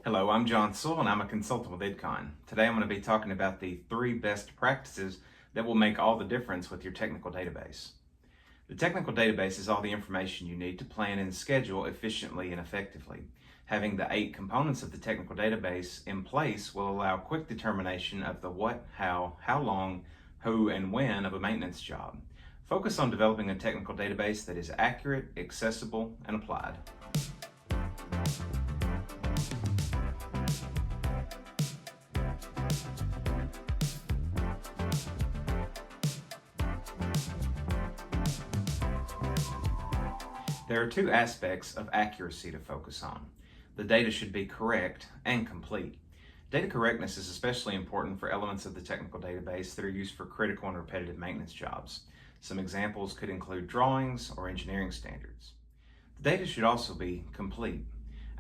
Hello, I'm John Sewell and I'm a consultant with IDCON. Today I'm going to be talking about the 3 best practices that will make all the difference with your technical database. The technical database is all the information you need to plan and schedule efficiently and effectively. Having the 8 components of the technical database in place will allow quick determination of the what, how long, who, and when of a maintenance job. Focus on developing a technical database that is accurate, accessible, and applied. There are 2 aspects of accuracy to focus on. The data should be correct and complete. Data correctness is especially important for elements of the technical database that are used for critical and repetitive maintenance jobs. Some examples could include drawings or engineering standards. The data should also be complete.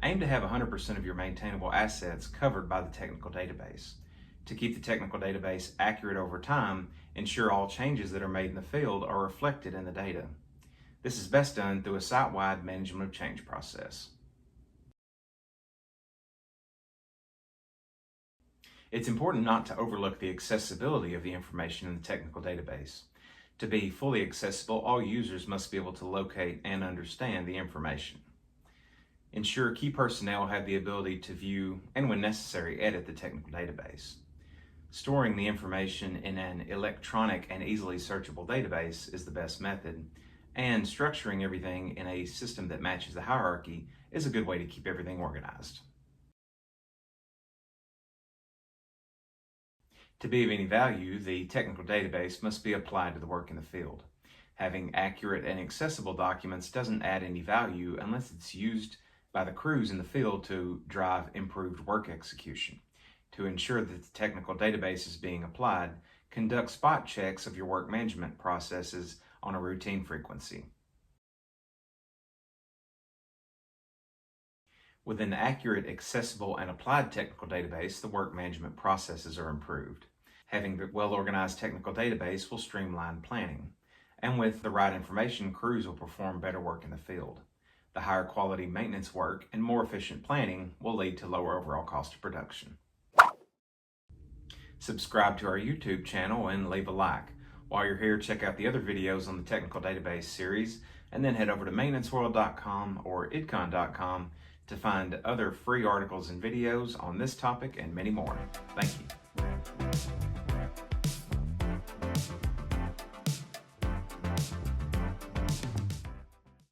Aim to have 100% of your maintainable assets covered by the technical database. To keep the technical database accurate over time, ensure all changes that are made in the field are reflected in the data. This is best done through a site-wide management of change process. It's important not to overlook the accessibility of the information in the technical database. To be fully accessible, all users must be able to locate and understand the information. Ensure key personnel have the ability to view and, when necessary, edit the technical database. Storing the information in an electronic and easily searchable database is the best method, and structuring everything in a system that matches the hierarchy is a good way to keep everything organized. To be of any value, the technical database must be applied to the work in the field. Having accurate and accessible documents doesn't add any value unless it's used by the crews in the field to drive improved work execution. To ensure that the technical database is being applied, conduct spot checks of your work management processes on a routine frequency. With an accurate, accessible, and applied technical database, the work management processes are improved. Having a well-organized technical database will streamline planning. And with the right information, crews will perform better work in the field. The higher quality maintenance work and more efficient planning will lead to lower overall cost of production. Subscribe to our YouTube channel and leave a like. While you're here, check out the other videos on the technical database series, and then head over to maintenanceworld.com or idcon.com to find other free articles and videos on this topic and many more. Thank you.